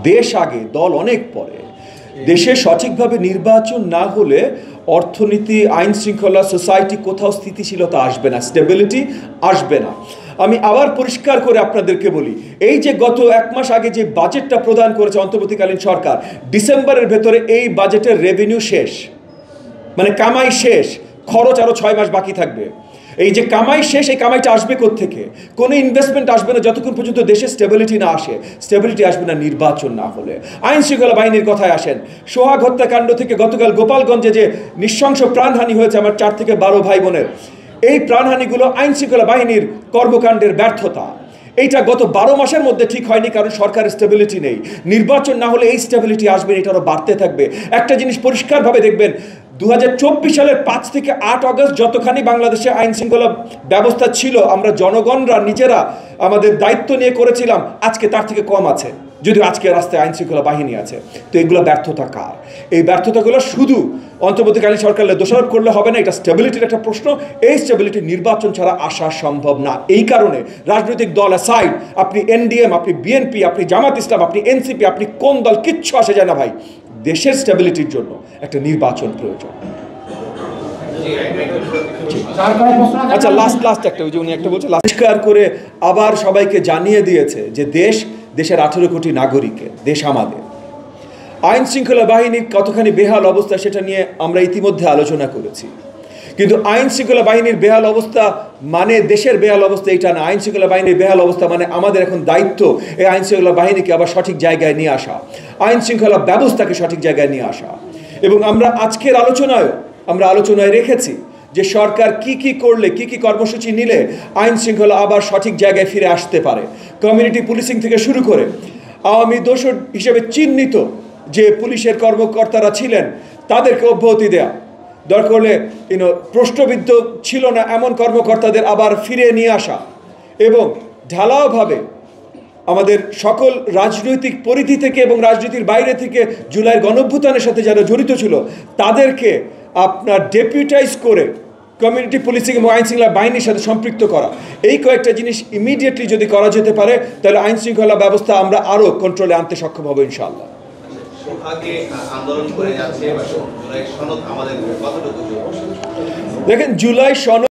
দেশ আগে, দল অনেক পরে। দেশে সঠিকভাবে নির্বাচন না হলে অর্থনীতি, আইন শৃঙ্খলা, সোসাইটি কোথাও স্থিতিশীলতা আসবে না, স্টেবিলিটি আসবে না। আমি আবার পরিষ্কার করে আপনাদেরকে বলি, এই যে গত 1 মাস আগে যে বাজেটটা প্রদান করেছে অন্তর্বর্তীকালীন সরকার, ডিসেম্বরের ভেতরে এই বাজেটের রেভিনিউ শেষ, মানে কামাই শেষ, খরচ আরও 6 মাস বাকি থাকবে। এই যে কামাই শেষ, এই কামাইটা আসবে কোত্থেকে? কোনো ইনভেস্টমেন্ট আসবে না যতক্ষণ পর্যন্ত দেশে স্টেবিলিটি না আসে। স্টেবিলিটি আসবে না নির্বাচন না হলে। আইন শৃঙ্খলা বাহিনীর কথায় আসেন, সোহাগ হত্যাকাণ্ড থেকে গতকাল গোপালগঞ্জে যে নৃশংস প্রাণহানি হয়েছে আমার 4 থেকে 12 ভাই বোনের, এই প্রাণহানিগুলো আইন শৃঙ্খলা বাহিনীর কর্মকাণ্ডের ব্যর্থতা। এইটা গত 12 মাসের মধ্যে ঠিক হয়নি, কারণ সরকারের স্টেবিলিটি নেই। নির্বাচন না হলে এই স্টেবিলিটি আসবে, এটা আরও বাড়তে থাকবে। একটা জিনিস পরিষ্কারভাবে দেখবেন, 2024 সালের 5 থেকে 8 অগস্ট যতখানি বাংলাদেশে আইন শৃঙ্খলা ব্যবস্থা ছিল, আমরা জনগণরা নিজেরা আমাদের দায়িত্ব নিয়ে করেছিলাম, আজকে তার থেকে কম আছে, যদিও আজকে রাস্তায় আইন শৃঙ্খলা বাহিনী আছে। তো এগুলো ব্যর্থতা কার? এই ব্যর্থতাগুলো শুধু অন্তর্বর্তীকালীন সরকারের দোষারোপ করলে হবে না, এটা স্টেবিলিটির একটা প্রশ্ন। এই স্টেবিলিটি নির্বাচন ছাড়া আসা সম্ভব না। এই কারণে রাজনৈতিক দল অ্যাসাইড, আপনি এনডিএম, আপনি বিএনপি, আপনি জামাত ইসলাম, আপনি এনসিপি, আপনি কোন দল, কিচ্ছু আসে যায় না ভাই। দেশের স্টেবিলিটির জন্য একটা নির্বাচন প্রয়োজন। আচ্ছা, লাস্ট একটা, ওই যে উনি একটা বলছে, পরিষ্কার করে আবার সবাইকে জানিয়ে দিয়েছে যে দেশের 18 কোটি নাগরিকের দেশ আমাদের। আইন শৃঙ্খলা বাহিনীর কতখানি বেহাল অবস্থা সেটা নিয়ে আমরা ইতিমধ্যে আলোচনা করেছি। কিন্তু আইন শৃঙ্খলা বাহিনীর বেহাল অবস্থা মানে দেশের বেহাল অবস্থা এটা না। আইন শৃঙ্খলা বাহিনীর বেহাল অবস্থা মানে আমাদের এখন দায়িত্ব এই আইন শৃঙ্খলা বাহিনীকে আবার সঠিক জায়গায় নিয়ে আসা, আইন শৃঙ্খলা ব্যবস্থাকে সঠিক জায়গায় নিয়ে আসা। এবং আমরা আজকের আলোচনায় রেখেছি যে সরকার কি করলে, কি কর্মসূচি নিলে আইন শৃঙ্খলা আবার সঠিক জায়গায় ফিরে আসতে পারে। কমিউনিটি পুলিশিং থেকে শুরু করে আওয়ামী দোষর হিসেবে চিহ্নিত যে পুলিশের কর্মকর্তারা ছিলেন তাদেরকে অব্যাহতি দেয়া, দরকার হলে প্রশ্নবিদ্ধ ছিল না এমন কর্মকর্তাদের আবার ফিরে নিয়ে আসা, এবং ঢালাওভাবে আমাদের সকল রাজনৈতিক পরিধি থেকে এবং রাজনীতির বাইরে থেকে জুলাইয়ের গণঅভ্যুত্থানের সাথে যারা জড়িত ছিল তাদেরকে আপনার ডেপুটাইজ করে কমিউনিটি পুলিশিং এবং আইন শৃঙ্খলা বাহিনীর সাথে সম্পৃক্ত করা। এই কয়েকটা জিনিস ইমিডিয়েটলি যদি করা যেতে পারে তাহলে আইন শৃঙ্খলা ব্যবস্থা আমরা আরও কন্ট্রোলে আনতে সক্ষম হব ইনশাআল্লাহ। দেখেন, জুলাই সনদ